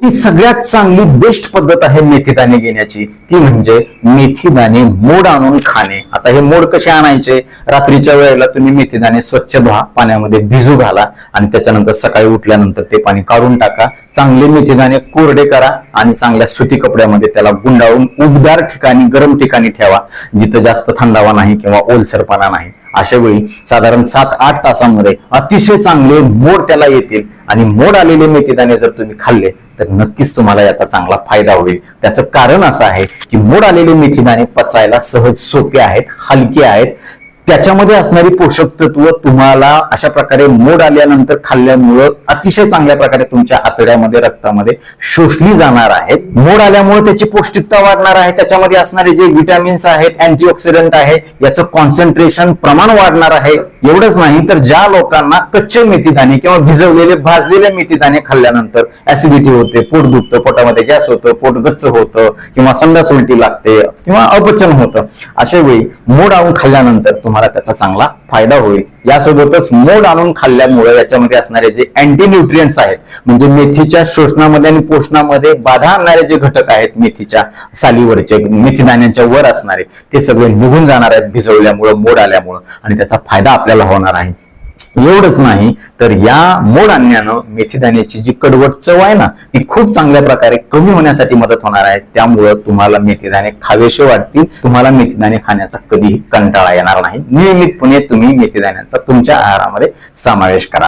ती सगळ्यात चांगली बेस्ट पद्धत आहे मेथीदाणे घेण्याची, ती म्हणजे मेथीदाणे मोड आणून खाणे. आता हे मोड कसे आणायचे? रात्रीच्या वेळेला तुम्ही मेथीदाणे स्वच्छ धुवा, पाण्यामध्ये भिजू घाला आणि त्याच्यानंतर सकाळी उठल्यानंतर ते पाणी काढून टाका. चांगले मेथीदाणे कोरडे करा आणि चांगल्या सुती कपड्यामध्ये त्याला गुंडाळून उबदार ठिकाणी, गरम ठिकाणी ठेवा, जिथं जास्त थंडावा नाही किंवा ओलसरपणा नाही. अशा वेळी साधारण 7-8 तासांमध्ये अतिशय चांगले मोड त्याला येतील आणि मोड आलेले मेथीदाणे जर तुम्ही खाल्ले तर नक्कीच तुम्हाला याचा चांगला फायदा होईल. त्याचं कारण असं आहे की मोड आलेले मेथीदाणे पचायला सहज सोपे आहेत, हलके आहेत. त्याच्यामध्ये असणारी पोषक तत्व तुम्हाला अशा प्रकारे मोड आल्यानंतर खाल्ल्यामुळं अतिशय चांगल्या प्रकारे तुमच्या आतड्यामध्ये, रक्तामध्ये शोषली जाणार आहेत. मोड आल्यामुळे त्याची पौष्टिकता वाढणार आहे. त्याच्यामध्ये असणारे जे विटॅमिन्स आहेत, अँटीऑक्सिडंट आहे, याचं कॉन्सन्ट्रेशन, प्रमाण वाढणार आहे. एवढंच नाही तर ज्या लोकांना कच्चे मेथीदाणे किंवा भिजवलेले, भाजलेले मेथीदाणे खाल्ल्यानंतर ऍसिडिटी होते, पोट दुखतं, पोटामध्ये गॅस होतं, पोट गच्च होतं किंवा संडास उलटी लागते किंवा अपचन होतं, अशा वेळी मोड आणून खाल्ल्यानंतर तुम्हाला त्याचा चांगला फायदा होईल. यासोबतच मोड आणून खाल्ल्यामुळे याच्यामध्ये असणारे जे अँटी न्यूट्रिएंट्स आहेत, म्हणजे मेथीच्या शोषणामध्ये आणि पोषणामध्ये बाधा आणणारे जे घटक आहेत, मेथीच्या सालीवरचे, मेथीदाण्यांच्या वर असणारे, ते सगळे निघून जाणार आहेत भिजवल्यामुळं, मोड आल्यामुळं, आणि त्याचा फायदा आपल्याला होणार आहे. एवढंच नाही तर या मोड आणण्यानं मेथीदाण्याची जी कडवट चव आहे ना, ती खूप चांगल्या प्रकारे कमी होण्यासाठी मदत होणार आहे. त्यामुळं तुम्हाला मेथीदाणे खावेसे वाटतील. तुम्हाला मेथीदाणे खाण्याचा कधीही कंटाळा येणार नाही. नियमितपणे तुम्ही मेथीदाण्याचा तुमच्या आहारामध्ये समावेश करा.